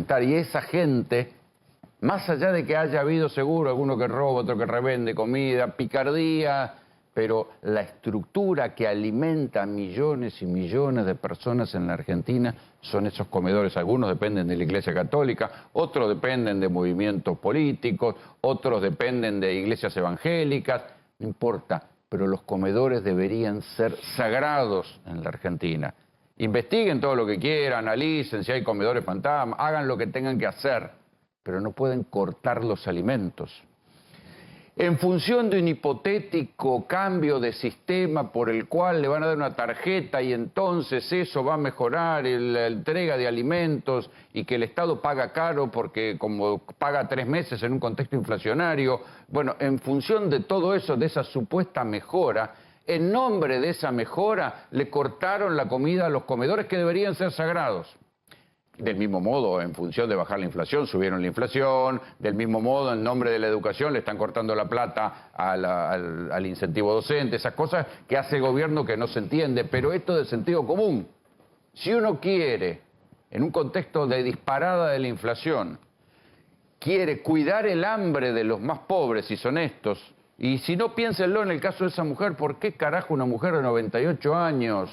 alimentar. Y esa gente, más allá de que haya habido seguro alguno que roba, otro que revende comida, picardía, pero la estructura que alimenta a millones y millones de personas en la Argentina son esos comedores. Algunos dependen de la Iglesia Católica, otros dependen de movimientos políticos, otros dependen de iglesias evangélicas, no importa, pero los comedores deberían ser sagrados en la Argentina. Investiguen todo lo que quieran, analicen si hay comedores fantasmas, hagan lo que tengan que hacer, pero no pueden cortar los alimentos. En función de un hipotético cambio de sistema por el cual le van a dar una tarjeta y entonces eso va a mejorar la entrega de alimentos y que el Estado paga caro porque como paga 3 meses en un contexto inflacionario, bueno, en función de todo eso, de esa supuesta mejora, en nombre de esa mejora le cortaron la comida a los comedores que deberían ser sagrados. Del mismo modo, en función de bajar la inflación, subieron la inflación. Del mismo modo, en nombre de la educación, le están cortando la plata al incentivo docente. Esas cosas que hace el gobierno que no se entiende. Pero esto es de sentido común. Si uno quiere, en un contexto de disparada de la inflación, quiere cuidar el hambre de los más pobres, si son estos, y si no, piénsenlo en el caso de esa mujer, ¿por qué carajo una mujer de 98 años...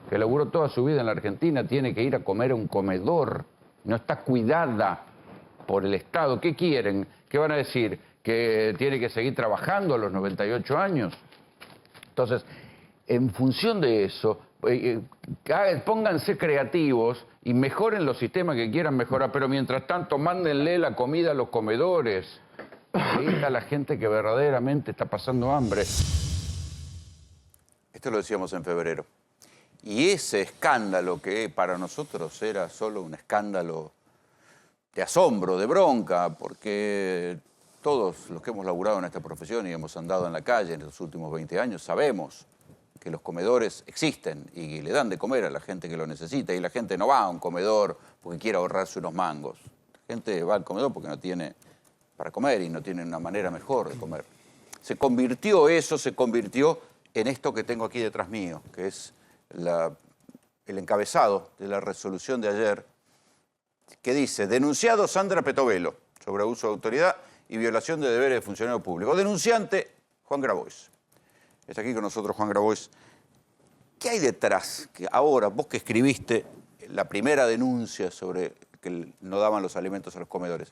que laburó toda su vida en la Argentina, tiene que ir a comer a un comedor, no está cuidada por el Estado? ¿Qué quieren? ¿Qué van a decir? ¿Que tiene que seguir trabajando a los 98 años? Entonces, en función de eso, pónganse creativos y mejoren los sistemas que quieran mejorar, pero mientras tanto, mándenle la comida a los comedores. Ahí está la gente que verdaderamente está pasando hambre. Esto lo decíamos en febrero. Y ese escándalo que para nosotros era solo un escándalo de asombro, de bronca, porque todos los que hemos laburado en esta profesión y hemos andado en la calle en los últimos 20 años sabemos que los comedores existen y le dan de comer a la gente que lo necesita, y la gente no va a un comedor porque quiere ahorrarse unos mangos. La gente va al comedor porque no tiene para comer y no tiene una manera mejor de comer. Se convirtió en esto que tengo aquí detrás mío, que es el encabezado de la resolución de ayer, que dice: denunciado Sandra Petovelo sobre abuso de autoridad y violación de deberes de funcionario público. Denunciante Juan Grabois. Está aquí con nosotros Juan Grabois. ¿Qué hay detrás? Que ahora, vos que escribiste la primera denuncia sobre que no daban los alimentos a los comedores,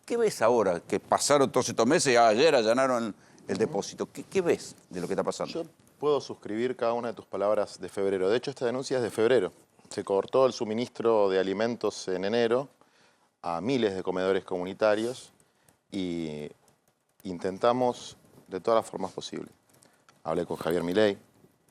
¿qué ves ahora que pasaron todos estos meses y ayer allanaron el depósito? ¿Qué ves de lo que está pasando? Yo puedo suscribir cada una de tus palabras de febrero. De hecho, esta denuncia es de febrero. Se cortó el suministro de alimentos en enero a miles de comedores comunitarios y intentamos de todas las formas posibles. Hablé con Javier Milei,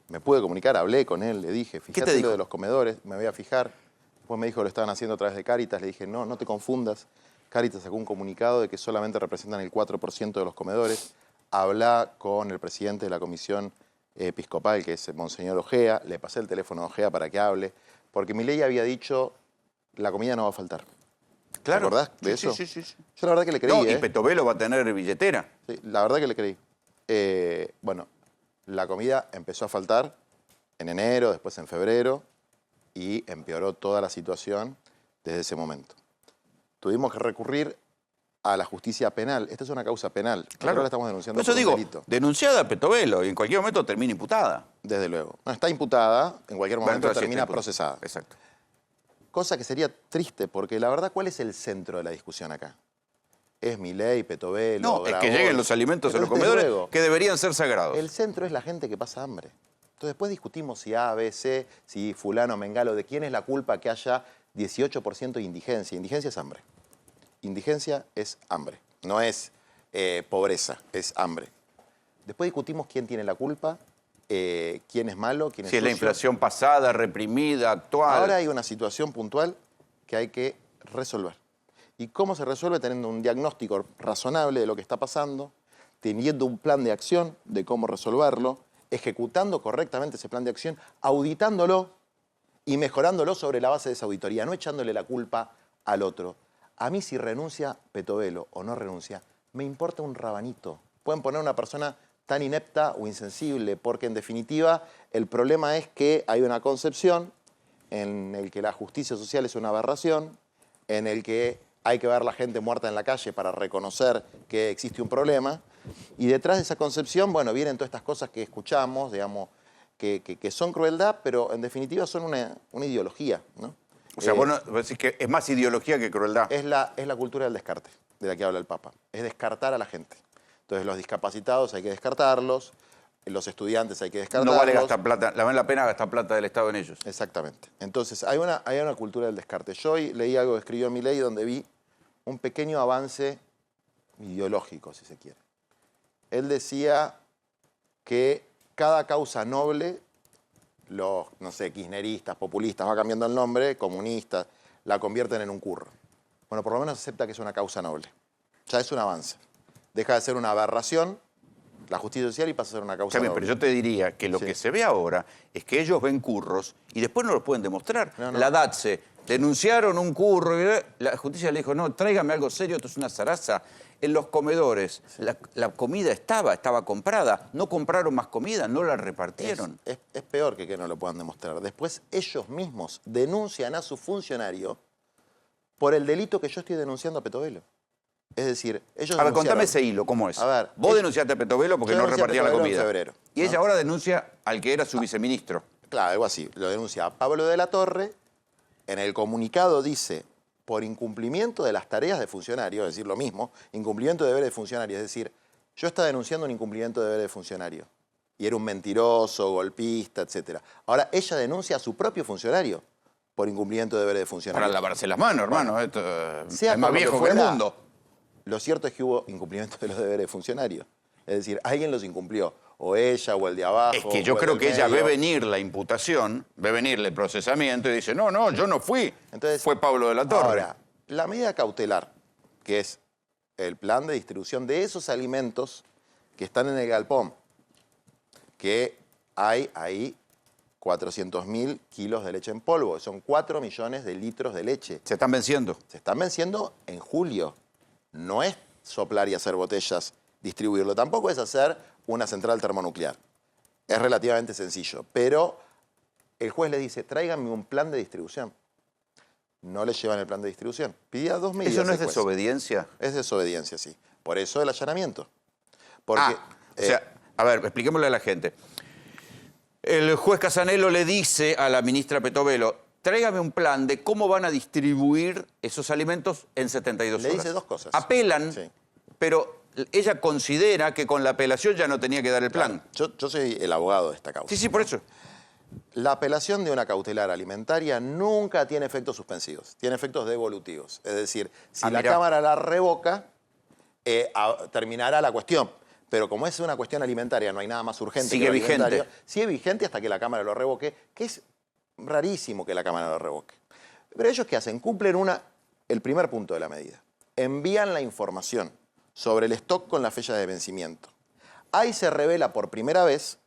me pude comunicar, hablé con él, le dije, fíjate lo de los comedores, me voy a fijar. Después me dijo que lo estaban haciendo a través de Cáritas. Le dije, no, no te confundas. Cáritas sacó un comunicado de que solamente representan el 4% de los comedores. Habla con el presidente de la comisión episcopal, que es Monseñor Ojea. Le pasé el teléfono a Ojea para que hable, porque Milei había dicho, la comida no va a faltar. Claro. ¿Te acordás de eso? Sí. Yo la verdad que le creí. No, y Petovelo va a tener billetera. Sí, la verdad que le creí. Bueno, la comida empezó a faltar en enero, después en febrero, y empeoró toda la situación desde ese momento. Tuvimos que recurrir a la justicia penal. Esta es una causa penal. Claro. Ahora la estamos denunciando Por eso por un digo, delito. denunciada Petovelo y en cualquier momento termina imputada. Desde luego. No, está imputada, en cualquier momento Bueno, termina sí, procesada. Exacto. Cosa que sería triste, porque la verdad, ¿cuál es el centro de la discusión acá? ¿Es Milei, Petovelo, No, es que lleguen los alimentos a los comedores que deberían ser sagrados. El centro es la gente que pasa hambre. Entonces después discutimos si A, B, C, si fulano, mengalo, de quién es la culpa que haya 18% de indigencia. Indigencia es hambre. Indigencia es hambre. No es pobreza, es hambre. Después discutimos quién tiene la culpa, quién es malo, quién es Si es la sucio. inflación pasada, reprimida, actual. Ahora hay una situación puntual que hay que resolver. ¿Y cómo se resuelve? Teniendo un diagnóstico razonable de lo que está pasando, teniendo un plan de acción de cómo resolverlo, ejecutando correctamente ese plan de acción, auditándolo y mejorándolo sobre la base de esa auditoría, no echándole la culpa al otro. A mí, si renuncia Petovelo o no renuncia, me importa un rabanito. Pueden poner una persona tan inepta o insensible, porque en definitiva el problema es que hay una concepción en el que la justicia social es una aberración, en el que hay que ver la gente muerta en la calle para reconocer que existe un problema. Y detrás de esa concepción, bueno, vienen todas estas cosas que escuchamos, digamos, que son crueldad, pero en definitiva son una ideología, ¿no? O sea, vos decís que es más ideología que crueldad. Es la cultura del descarte, de la que habla el Papa. Es descartar a la gente. Entonces, los discapacitados hay que descartarlos, los estudiantes hay que descartarlos. No vale gastar plata, la vale la pena gastar plata del Estado en ellos. Exactamente. Entonces, hay una cultura del descarte. Yo hoy leí algo que escribió Milei donde vi un pequeño avance ideológico, si se quiere. Él decía que cada causa noble, los, no sé, kirchneristas, populistas, va cambiando el nombre, comunistas, la convierten en un curro. Bueno, por lo menos acepta que es una causa noble. Ya es un avance. Deja de ser una aberración, la justicia social, y pasa a ser una causa Está bien, noble. pero yo te diría que lo Sí. que se ve ahora es que ellos ven curros y después no los pueden demostrar. No, no. La DATSE denunciaron un curro y la justicia le dijo, no, tráigame algo serio, esto es una zaraza. En los comedores la comida estaba comprada, no compraron más comida, no la repartieron. Es peor que no lo puedan demostrar. Después ellos mismos denuncian a su funcionario por el delito que yo estoy denunciando a Petovelo. Es decir, ellos A ver, contame denunciaron- ese hilo, ¿cómo es? A ver, Vos denunciaste a Petovelo porque yo no denuncié a repartía la Petovelo en comida. febrero, Y ella ¿no? ahora denuncia al que era su viceministro. Claro, algo así. Lo denuncia a Pablo de la Torre. En el comunicado dice, por incumplimiento de las tareas de funcionario, es decir, lo mismo, incumplimiento de deberes de funcionario. Es decir, yo estaba denunciando un incumplimiento de deberes de funcionario. Y era un mentiroso, golpista, etc. Ahora, ella denuncia a su propio funcionario por incumplimiento de deberes de funcionario. Para lavarse las manos, hermano. Esto sea es más por lo que viejo que el fuera, mundo. Lo cierto es que hubo incumplimiento de los deberes de funcionario. Es decir, alguien los incumplió. O ella, o el de abajo. Es que yo o el creo del que ella ve medio. venir la imputación, ve venir el procesamiento y dice, no, no, yo no fui. Entonces, fue Pablo de la Torre. Ahora, la medida cautelar, que es el plan de distribución de esos alimentos que están en el galpón, que hay ahí 400.000 kilos de leche en polvo, son 4 millones de litros de leche. Se están venciendo. Se están venciendo en julio. No es soplar y hacer botellas, distribuirlo. Tampoco es hacer una central termonuclear. Es relativamente sencillo. Pero el juez le dice, tráiganme un plan de distribución. No le llevan el plan de distribución. Pidía 2 medidas. ¿Eso no es el juez. desobediencia? Es desobediencia, sí. Por eso el allanamiento. Porque, o sea, a ver, expliquémosle a la gente. El juez Casanello le dice a la ministra Petovelo, tráigame un plan de cómo van a distribuir esos alimentos en 72 Le horas. dice dos cosas. Apelan, Sí. pero ella considera que con la apelación ya no tenía que dar el plan. yo soy el abogado de esta causa. Sí, sí, por eso. La apelación de una cautelar alimentaria nunca tiene efectos suspensivos, tiene efectos devolutivos. Es decir, si la mirá. Cámara la revoca, terminará la cuestión. Pero como es una cuestión alimentaria, no hay nada más urgente Sigue que lo vigente. alimentario, sigue vigente hasta que la Cámara lo revoque, que es rarísimo que la Cámara lo revoque. Pero ellos, ¿qué hacen? Cumplen el primer punto de la medida. Envían la información sobre el stock con la fecha de vencimiento. Ahí se revela por primera vez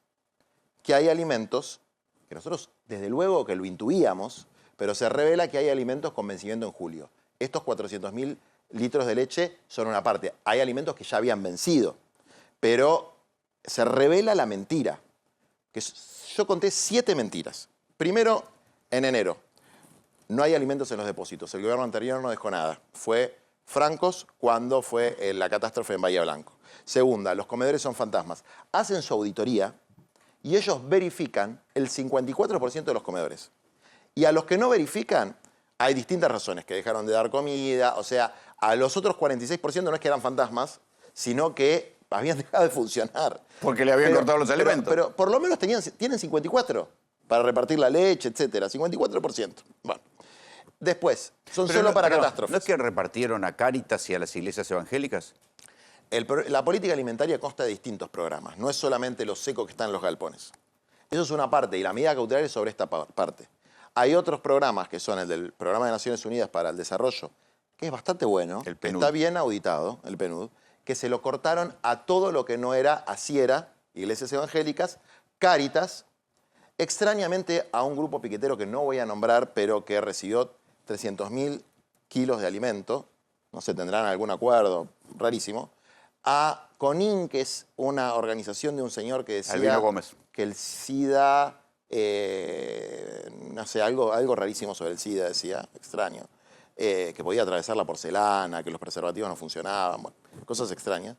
que hay alimentos, que nosotros desde luego que lo intuíamos, pero se revela que hay alimentos con vencimiento en julio. Estos 400.000 litros de leche son una parte. Hay alimentos que ya habían vencido, pero se revela la mentira. Yo conté 7 mentiras. Primero, en enero, no hay alimentos en los depósitos. El gobierno anterior no dejó nada. Fue francos cuando fue la catástrofe en Bahía Blanco. Segunda, los comedores son fantasmas. Hacen su auditoría y ellos verifican el 54% de los comedores. Y a los que no verifican, hay distintas razones, que dejaron de dar comida, o sea, a los otros 46% no es que eran fantasmas, sino que habían dejado de funcionar. Porque le habían cortado los alimentos. Pero por lo menos tienen 54 para repartir la leche, etcétera, 54%. Bueno, después, son Pero solo no, para perdón, catástrofes. ¿No es que repartieron a Cáritas y a las iglesias evangélicas? La política alimentaria consta de distintos programas, no es solamente lo seco que está en los galpones. Eso es una parte, y la medida cautelar es sobre esta parte. Hay otros programas, que son el del Programa de Naciones Unidas para el Desarrollo, que es bastante bueno, El PNUD. está bien auditado, el PNUD, que se lo cortaron a todo lo que no era Asiera, iglesias evangélicas, Cáritas, extrañamente a un grupo piquetero que no voy a nombrar, pero que recibió 300.000 kilos de alimento, no sé, tendrán algún acuerdo, rarísimo, a CONIN, que es una organización de un señor que decía Albino Gómez. que el SIDA, no sé, algo rarísimo sobre el SIDA, decía, extraño. que podía atravesar la porcelana, que los preservativos no funcionaban, bueno, cosas extrañas.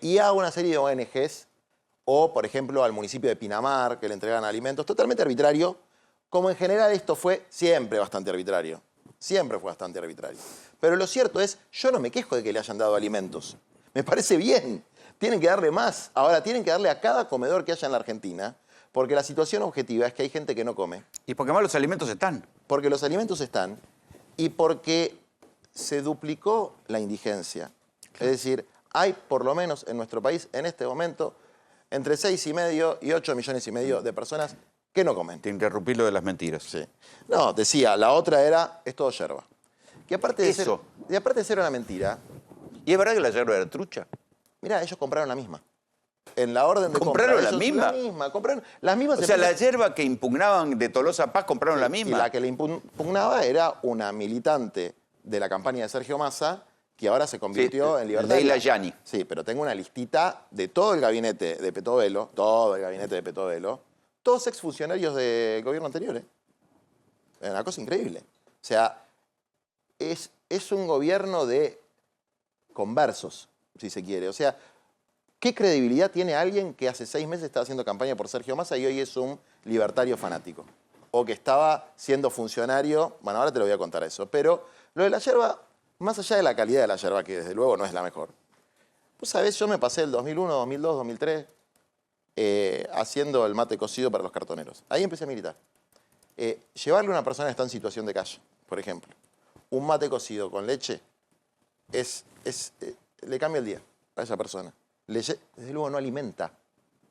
Y a una serie de ONGs, o por ejemplo al municipio de Pinamar, que le entregan alimentos, totalmente arbitrario, como en general esto fue siempre bastante arbitrario. Siempre fue bastante arbitrario. Pero lo cierto es, yo no me quejo de que le hayan dado alimentos. Me parece bien. Tienen que darle más. Ahora, tienen que darle a cada comedor que haya en la Argentina, porque la situación objetiva es que hay gente que no come. Y porque además los alimentos están. Porque los alimentos están y porque se duplicó la indigencia. Es decir, hay por lo menos en nuestro país en este momento entre 6,5 y 8,5 millones de personas que no comen. Te interrumpí lo de las mentiras. Sí. No, decía, la otra era, es todo yerba. Que aparte de, Eso. y aparte de ser una mentira, ¿Y es verdad que la yerba era trucha? mirá, ellos compraron la misma. En la orden de ¿Compraron compra, la ellos misma? La misma, compraron las mismas. O sea, la yerba que impugnaban de Tolosa Paz compraron la Y misma. la que le impugnaba era una militante de la campaña de Sergio Massa, que ahora se convirtió Sí, en libertaria. Leila Yani. Sí, pero tengo una listita de todo el gabinete de Petovelo, todo el gabinete de Petovelo, todos exfuncionarios del gobierno anterior. Es una cosa increíble. O sea, es un gobierno de conversos, si se quiere. O sea, ¿qué credibilidad tiene alguien que hace 6 meses estaba haciendo campaña por Sergio Massa y hoy es un libertario fanático? O que estaba siendo funcionario, bueno, ahora te lo voy a contar eso, pero lo de la yerba, más allá de la calidad de la yerba, que desde luego no es la mejor. Pues, ¿sabés? Yo me pasé el 2001, 2002, 2003 haciendo el mate cocido para los cartoneros. Ahí empecé a militar. Llevarle a una persona que está en situación de calle, por ejemplo, un mate cocido con leche, le cambia el día a esa persona. Desde luego no alimenta.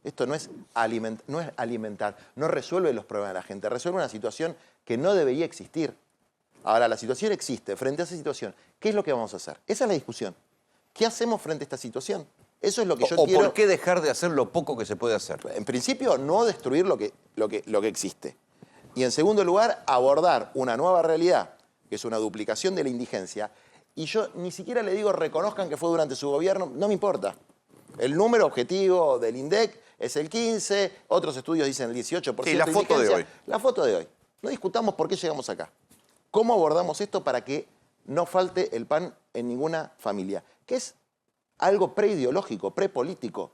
Esto no es alimentar, no resuelve los problemas de la gente, resuelve una situación que no debería existir. Ahora, la situación existe. Frente a esa situación, ¿qué es lo que vamos a hacer? Esa es la discusión. ¿Qué hacemos frente a esta situación? Eso es lo que yo quiero. ¿O por qué dejar de hacer lo poco que se puede hacer? En principio, no destruir lo que existe. Y en segundo lugar, abordar una nueva realidad, que es una duplicación de la indigencia. Y yo ni siquiera le digo reconozcan que fue durante su gobierno, no me importa. El número objetivo del INDEC es el 15, otros estudios dicen el 18%. Sí, la foto de hoy. La foto de hoy. No discutamos por qué llegamos acá. ¿Cómo abordamos esto para que no falte el pan en ninguna familia? Que es algo preideológico, prepolítico.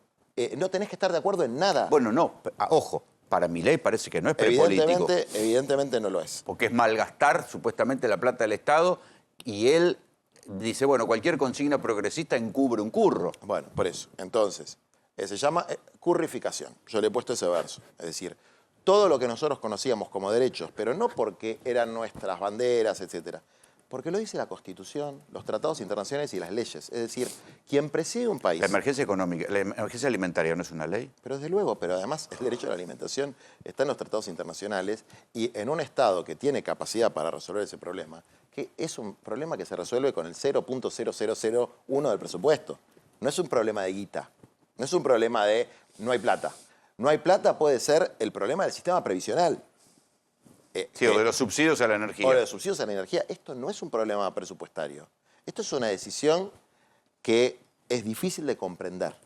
No tenés que estar de acuerdo en nada. Bueno, no, ojo, para Milei parece que no es prepolítico. Evidentemente no lo es. Porque es malgastar supuestamente la plata del Estado y él dice, bueno, cualquier consigna progresista encubre un curro. Bueno, por eso. Entonces, se llama currificación. Yo le he puesto ese verso. Es decir, todo lo que nosotros conocíamos como derechos, pero no porque eran nuestras banderas, etcétera, porque lo dice la Constitución, los tratados internacionales y las leyes. Es decir, quien preside un país... La emergencia económica, la emergencia alimentaria no es una ley. Pero desde luego, pero además el derecho a la alimentación está en los tratados internacionales y en un Estado que tiene capacidad para resolver ese problema, que es un problema que se resuelve con el 0.0001 del presupuesto. No es un problema de guita, no es un problema de no hay plata. No hay plata puede ser el problema del sistema previsional. Sí, o de los subsidios a la energía. O de los subsidios a la energía. Esto no es un problema presupuestario. Esto es una decisión que es difícil de comprender,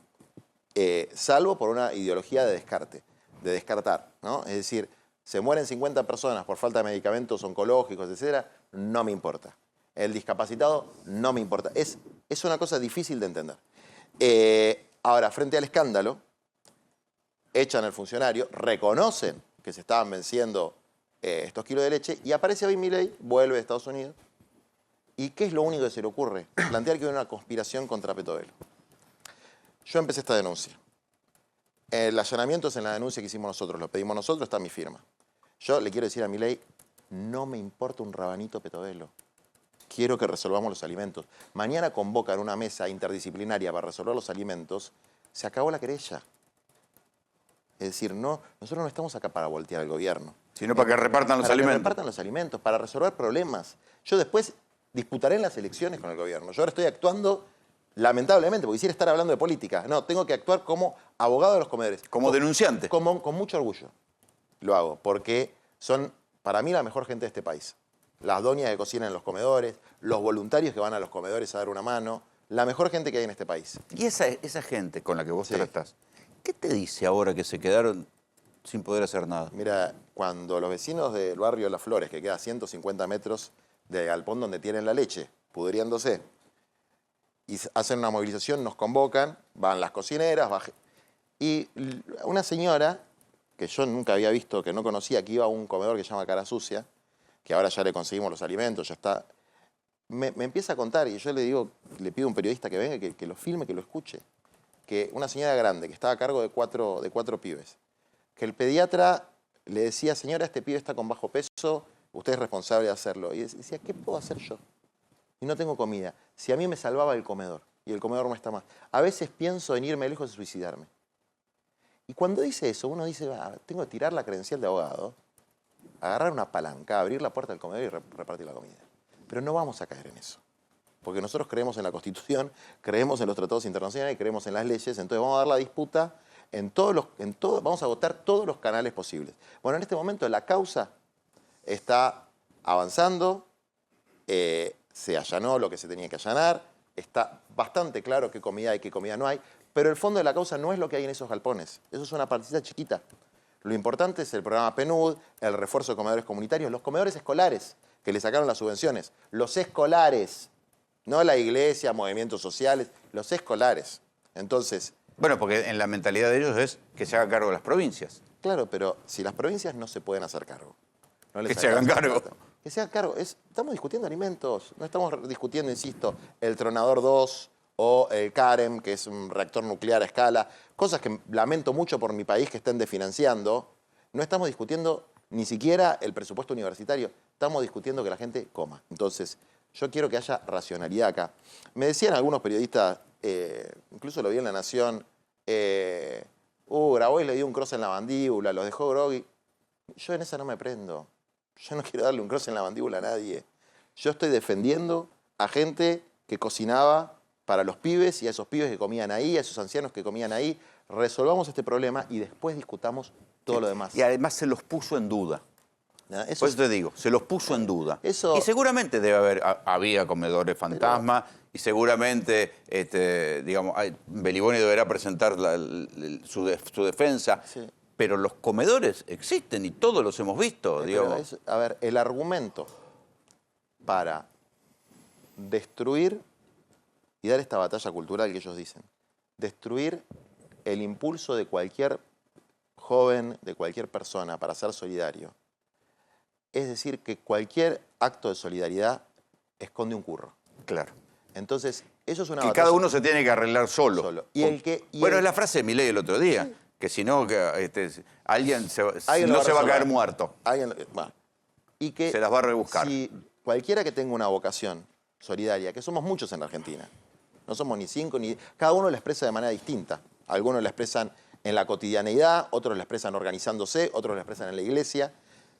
salvo por una ideología de descarte, de descartar, ¿no? Es decir, se mueren 50 personas por falta de medicamentos oncológicos, etcétera, no me importa. El discapacitado, no me importa. Es una cosa difícil de entender. Ahora, frente al escándalo, echan al funcionario, reconocen que se estaban venciendo estos kilos de leche y aparece hoy Milei, vuelve de Estados Unidos. ¿Y qué es lo único que se le ocurre? Plantear que hay una conspiración contra Petovelo. Yo empecé esta denuncia. El allanamiento es en la denuncia que hicimos nosotros, lo pedimos nosotros, está mi firma. Yo le quiero decir a Milei, no me importa un rabanito Petovelo. Quiero que resolvamos los alimentos. Mañana convocan una mesa interdisciplinaria para resolver los alimentos. Se acabó la querella. Es decir, nosotros no estamos acá para voltear al gobierno. Sino para que repartan los alimentos. Para que repartan los alimentos, para resolver problemas. Yo después disputaré en las elecciones con el gobierno. Yo ahora estoy actuando, lamentablemente, porque quisiera estar hablando de política. No, tengo que actuar como abogado de los comedores. Como denunciante. Con mucho orgullo lo hago, porque son, para mí, la mejor gente de este país. Las doñas que cocinan en los comedores, los voluntarios que van a los comedores a dar una mano, la mejor gente que hay en este país. Y esa gente con la que vos Sí. tratás, ¿qué te dice ahora que se quedaron sin poder hacer nada? Mira, cuando los vecinos del barrio Las Flores, que queda a 150 metros del galpón donde tienen la leche, pudriéndose, y hacen una movilización, nos convocan, van las cocineras, y una señora, que yo nunca había visto, que no conocía, que iba a un comedor que se llama Cara Sucia, que ahora ya le conseguimos los alimentos, ya está, me empieza a contar, y yo le digo, le pido a un periodista que venga, que lo filme, que lo escuche, que una señora grande, que estaba a cargo de cuatro pibes, que el pediatra le decía, señora, este pibe está con bajo peso, usted es responsable de hacerlo. Y decía, ¿qué puedo hacer yo? Y no tengo comida. Si a mí me salvaba el comedor, y el comedor no está más. A veces pienso en irme lejos y suicidarme. Y cuando dice eso, uno dice, tengo que tirar la credencial de abogado, agarrar una palanca, abrir la puerta del comedor y repartir la comida. Pero no vamos a caer en eso. Porque nosotros creemos en la Constitución, creemos en los tratados internacionales, creemos en las leyes, entonces vamos a dar la disputa vamos a agotar todos los canales posibles. Bueno, en este momento la causa está avanzando, se allanó lo que se tenía que allanar, está bastante claro qué comida hay, qué comida no hay, pero el fondo de la causa no es lo que hay en esos galpones, eso es una partecita chiquita. Lo importante es el programa PNUD, el refuerzo de comedores comunitarios, los comedores escolares, que le sacaron las subvenciones, los escolares, no la iglesia, movimientos sociales, los escolares. Entonces... Bueno, porque en la mentalidad de ellos es que se haga cargo de las provincias. Claro, pero si las provincias no se pueden hacer cargo. No les Que se hagan cargo. Que se hagan cargo. Estamos discutiendo alimentos, no estamos discutiendo, insisto, el Tronador 2 o el CAREM, que es un reactor nuclear a escala, cosas que lamento mucho por mi país que estén desfinanciando. No estamos discutiendo ni siquiera el presupuesto universitario, estamos discutiendo que la gente coma. Entonces, yo quiero que haya racionalidad acá. Me decían algunos periodistas, incluso lo vi en La Nación, Grabois le dio un cross en la mandíbula, los dejó groggy. Yo en esa no me prendo. Yo no quiero darle un cross en la mandíbula a nadie. Yo estoy defendiendo a gente que cocinaba para los pibes y a esos pibes que comían ahí, a esos ancianos que comían ahí. Resolvamos este problema y después discutamos todo lo demás. Y además se los puso en duda. ¿No? Por eso te digo, se los puso en duda. Eso... Y seguramente había comedores fantasma, y seguramente, digamos, Beliboni deberá presentar su defensa, sí. Pero los comedores existen y todos los hemos visto. A ver, el argumento para destruir y dar esta batalla cultural que ellos dicen, destruir el impulso de cualquier joven, de cualquier persona para ser solidario, es decir, que cualquier acto de solidaridad esconde un curro. Claro. Entonces, eso es una batalla. Que cada uno se tiene que arreglar solo. Es la frase de Milei el otro día, sí. Que si no, alguien no se va a caer muerto. Y que se las va a rebuscar. Si cualquiera que tenga una vocación solidaria, que somos muchos en la Argentina, no somos ni 5, ni... Cada uno la expresa de manera distinta. Algunos la expresan en la cotidianeidad, otros la expresan organizándose, otros la expresan en la iglesia,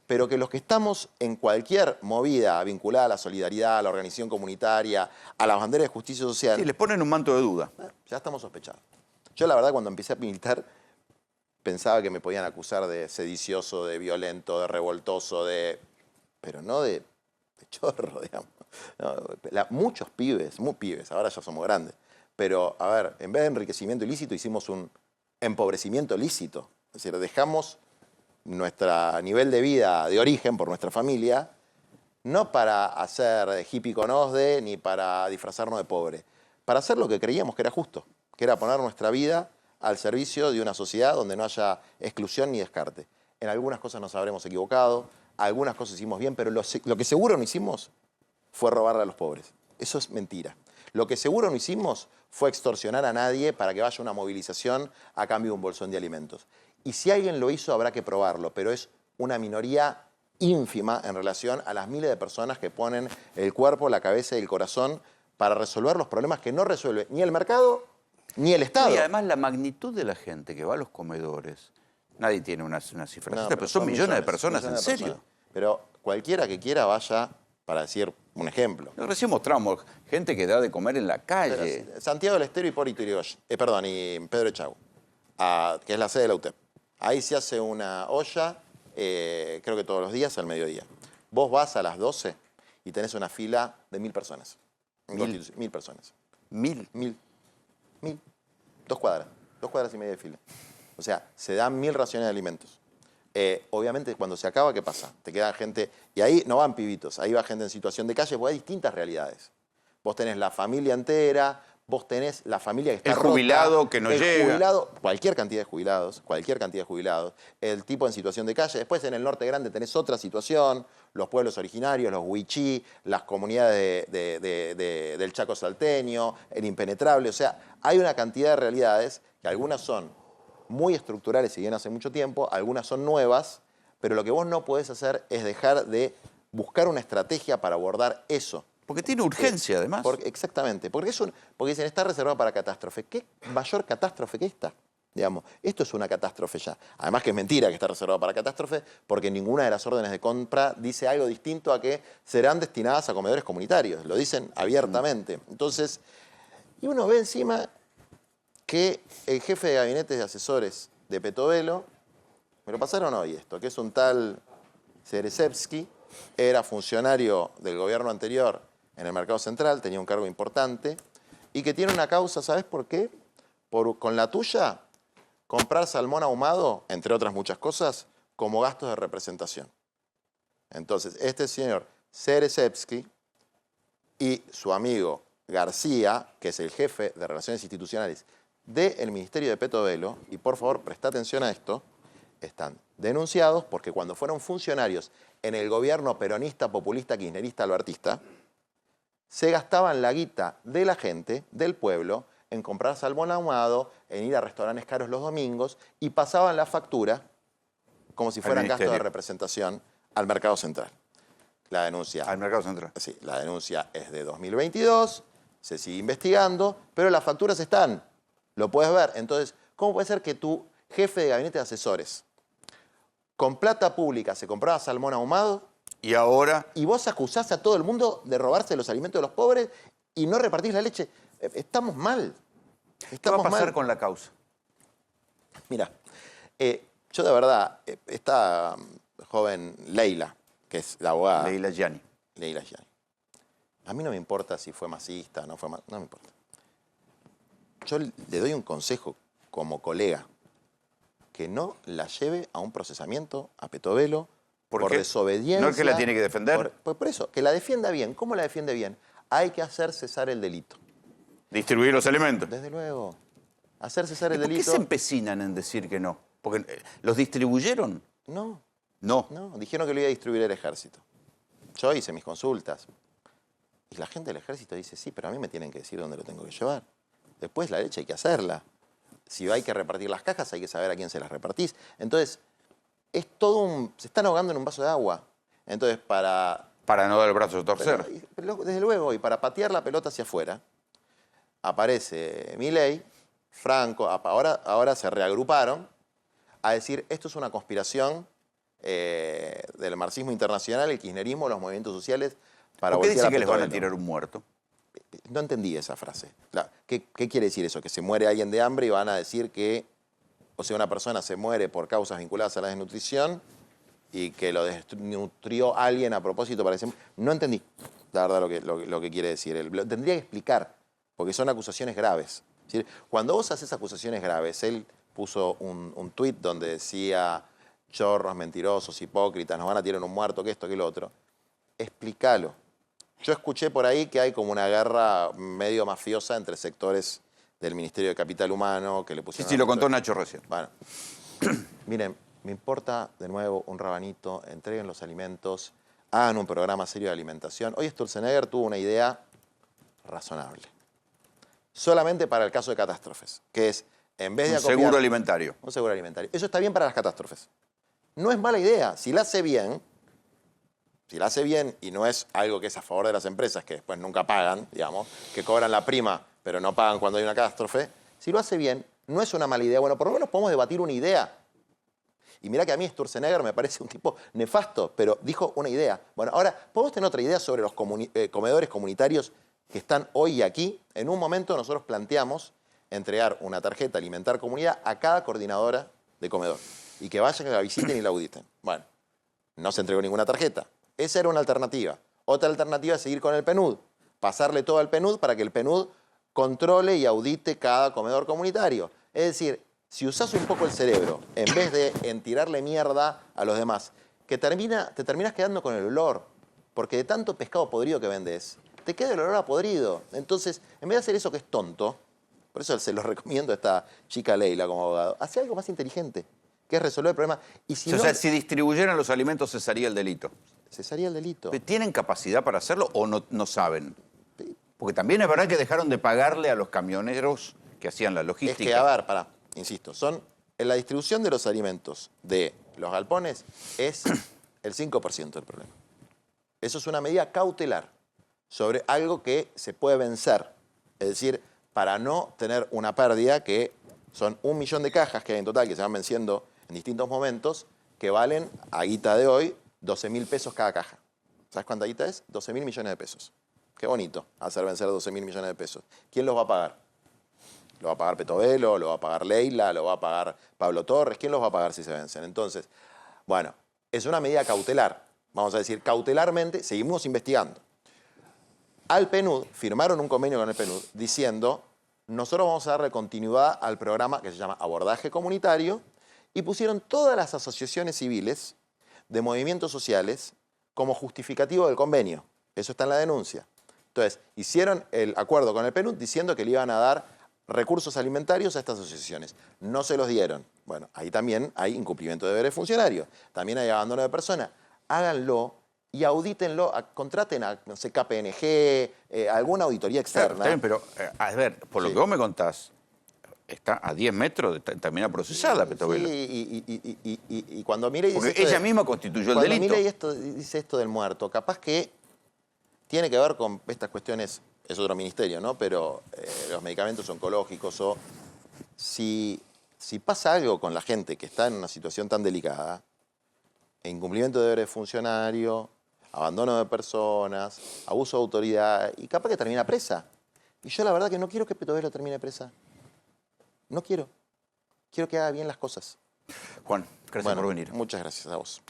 pero que los que estamos en cualquier movida vinculada a la solidaridad, a la organización comunitaria, a las banderas de justicia social... Sí, les ponen un manto de duda. Ya estamos sospechados. Yo la verdad cuando empecé a militar pensaba que me podían acusar de sedicioso, de violento, de revoltoso, pero no de chorro, digamos. No, muchos pibes, ahora ya somos grandes, pero a ver, en vez de enriquecimiento ilícito hicimos un empobrecimiento lícito. Es decir, dejamos nuestro nivel de vida de origen por nuestra familia, no para hacer hippie con OSDE ni para disfrazarnos de pobre, para hacer lo que creíamos que era justo, que era poner nuestra vida al servicio de una sociedad donde no haya exclusión ni descarte. En algunas cosas nos habremos equivocado, algunas cosas hicimos bien, pero lo que seguro no hicimos fue robarle a los pobres. Eso es mentira. Lo que seguro no hicimos fue extorsionar a nadie para que vaya a una movilización a cambio de un bolsón de alimentos. Y si alguien lo hizo, habrá que probarlo, pero es una minoría ínfima en relación a las miles de personas que ponen el cuerpo, la cabeza y el corazón para resolver los problemas que no resuelve ni el mercado ni el Estado. Y además la magnitud de la gente que va a los comedores, nadie tiene una cifra, no, pero son millones de personas, en serio. Pero cualquiera que quiera vaya, para decir un ejemplo. Recién mostramos gente que da de comer en la calle. Pero, Santiago del Estero y Hipólito Yrigoyen, y Pedro Echagüe, que es la sede de la UTEP. Ahí se hace una olla, creo que todos los días al mediodía. Vos vas a las 12 y tenés una fila de 1000 personas. 1000 personas. 1000. 2 cuadras. 2 cuadras y media de fila. O sea, se dan 1000 raciones de alimentos. Obviamente, cuando se acaba, ¿qué pasa? Te queda gente, y ahí no van pibitos, ahí va gente en situación de calle, porque hay distintas realidades. Vos tenés la familia entera, vos tenés la familia que está El jubilado rota, que no el llega. jubilado, cualquier cantidad de jubilados, el tipo en situación de calle. Después en el Norte Grande tenés otra situación, los pueblos originarios, los huichí, las comunidades del Chaco salteño, el impenetrable. O sea, hay una cantidad de realidades que algunas son muy estructurales y vienen hace mucho tiempo, algunas son nuevas, pero lo que vos no podés hacer es dejar de buscar una estrategia para abordar eso. Porque tiene urgencia, además. Exactamente, porque dicen, está reservado para catástrofe. ¿Qué mayor catástrofe que esta? Digamos, esto es una catástrofe ya. Además que es mentira que está reservado para catástrofe, porque ninguna de las órdenes de compra dice algo distinto a que serán destinadas a comedores comunitarios. Lo dicen abiertamente. Entonces, y uno ve encima que el jefe de gabinete de asesores de Petovelo, me lo pasaron hoy esto, que es un tal Cerezewski, era funcionario del gobierno anterior en el Mercado Central, tenía un cargo importante, y que tiene una causa, ¿sabes por qué? Con la tuya, comprar salmón ahumado, entre otras muchas cosas, como gastos de representación. Entonces, este señor Cerezewski y su amigo García, que es el jefe de Relaciones Institucionales del Ministerio de Petovelo, y por favor, presta atención a esto, están denunciados porque cuando fueron funcionarios en el gobierno peronista, populista, kirchnerista, albertista, se gastaban la guita de la gente, del pueblo, en comprar salmón ahumado, en ir a restaurantes caros los domingos y pasaban la factura, como si fueran gastos de representación, al Mercado Central. La denuncia... Al Mercado Central. Sí, la denuncia es de 2022, se sigue investigando, pero las facturas están, lo puedes ver. Entonces, ¿cómo puede ser que tu jefe de gabinete de asesores, con plata pública, se compraba salmón ahumado? Y ahora... Y vos acusás a todo el mundo de robarse los alimentos de los pobres y no repartís la leche. Estamos mal. ¿Qué va a pasar con la causa? Mira, yo de verdad, esta joven Leila, que es la abogada... Leila Gianni. Leila Gianni. A mí no me importa si fue masista, no fue masista, no me importa. Yo le doy un consejo como colega, que no la lleve a un procesamiento a Petovelo por desobediencia. ¿No es que la tiene que defender? Por eso, que la defienda bien. ¿Cómo la defiende bien? Hay que hacer cesar el delito. ¿Distribuir los alimentos? Desde luego. Hacer cesar el ¿Por delito... qué se empecinan en decir que no? ¿Porque los distribuyeron? No. No. No, dijeron que lo iba a distribuir el ejército. Yo hice mis consultas. Y la gente del ejército dice, sí, pero a mí me tienen que decir dónde lo tengo que llevar. Después la leche hay que hacerla. Si hay que repartir las cajas, hay que saber a quién se las repartís. Entonces, es todo un... Se están ahogando en un vaso de agua. Entonces, para no dar el brazo a torcer. Pero, desde luego, y para patear la pelota hacia afuera, aparece Milei, Franco, ahora se reagruparon a decir, esto es una conspiración del marxismo internacional, el kirchnerismo, los movimientos sociales, para ¿Por qué voltear dicen que les van a Petovelo. tirar un muerto? No entendí esa frase. ¿Qué quiere decir eso? ¿Que se muere alguien de hambre y van a decir que, o sea, una persona se muere por causas vinculadas a la desnutrición y que lo desnutrió alguien a propósito para que se... No entendí, la verdad, lo que quiere decir. Lo tendría que explicar, porque son acusaciones graves. Es decir, cuando vos haces acusaciones graves, él puso un tuit donde decía chorros, mentirosos, hipócritas, nos van a tirar un muerto, que esto, que lo otro. Explícalo. Yo escuché por ahí que hay como una guerra medio mafiosa entre sectores del Ministerio de Capital Humano que le pusieron... Sí, lo contó Nacho recién. Bueno, miren, me importa de nuevo un rabanito, entreguen los alimentos, hagan un programa serio de alimentación. Hoy Sturzenegger tuvo una idea razonable. Solamente para el caso de catástrofes, que es, en vez de un seguro alimentario. Un seguro alimentario. Eso está bien para las catástrofes. No es mala idea. Si la hace bien y no es algo que es a favor de las empresas, que después nunca pagan, digamos, que cobran la prima, pero no pagan cuando hay una catástrofe, si lo hace bien, no es una mala idea. Bueno, por lo menos podemos debatir una idea. Y mirá que a mí Sturzenegger me parece un tipo nefasto, pero dijo una idea. Bueno, ahora, ¿podemos tener otra idea sobre los comedores comunitarios que están hoy aquí? En un momento nosotros planteamos entregar una tarjeta Alimentar Comunidad a cada coordinadora de comedor y que vayan, que la visiten y la auditen. Bueno, no se entregó ninguna tarjeta. Esa era una alternativa. Otra alternativa es seguir con el PNUD, pasarle todo al PNUD para que el PNUD controle y audite cada comedor comunitario. Es decir, si usás un poco el cerebro, en vez de en tirarle mierda a los demás, te terminás quedando con el olor, porque de tanto pescado podrido que vendes, te queda el olor a podrido. Entonces, en vez de hacer eso que es tonto, por eso se lo recomiendo a esta chica Leila como abogado, hace algo más inteligente, que es resolver el problema. Y si O no, sea, si distribuyeran los alimentos cesaría el delito. cesaría el delito. ¿Tienen capacidad para hacerlo o no saben? Porque también es verdad que dejaron de pagarle a los camioneros que hacían la Es logística. que, a ver, insisto, en la distribución de los alimentos de los galpones es el 5% del problema. Eso es una medida cautelar sobre algo que se puede vencer. Es decir, para no tener una pérdida que son 1 millón de cajas que hay en total que se van venciendo en distintos momentos, que valen, a guita de hoy, 12.000 pesos cada caja. ¿Sabes cuánta guita es? 12.000 millones de pesos. Qué bonito hacer vencer 12.000 millones de pesos. ¿Quién los va a pagar? ¿Lo va a pagar Petovelo? ¿Lo va a pagar Leila? ¿Lo va a pagar Pablo Torres? ¿Quién los va a pagar si se vencen? Entonces, bueno, es una medida cautelar. Vamos a decir, cautelarmente seguimos investigando. Al PNUD, firmaron un convenio con el PNUD diciendo, nosotros vamos a darle continuidad al programa que se llama Abordaje Comunitario, y pusieron todas las asociaciones civiles de movimientos sociales como justificativo del convenio. Eso está en la denuncia. Entonces, hicieron el acuerdo con el PNUD diciendo que le iban a dar recursos alimentarios a estas asociaciones. No se los dieron. Bueno, ahí también hay incumplimiento de deberes funcionarios. También hay abandono de persona. Háganlo y audítenlo, contraten a, no sé, KPMG, alguna auditoría externa. Está bien, pero, a ver, por lo Sí. que vos me contás, está a 10 metros de terminar procesada Petovelo. Sí, y cuando Milei dice Porque ella misma constituyó el cuando delito. Milei dice esto del muerto, capaz que tiene que ver con estas cuestiones, es otro ministerio, ¿no? Pero los medicamentos oncológicos o si pasa algo con la gente que está en una situación tan delicada, incumplimiento de deberes funcionario, abandono de personas, abuso de autoridad, y capaz que termina presa. Y yo la verdad que no quiero que Petovelo termine presa. No quiero. Quiero que haga bien las cosas. Juan, gracias Bueno, por venir. muchas gracias a vos.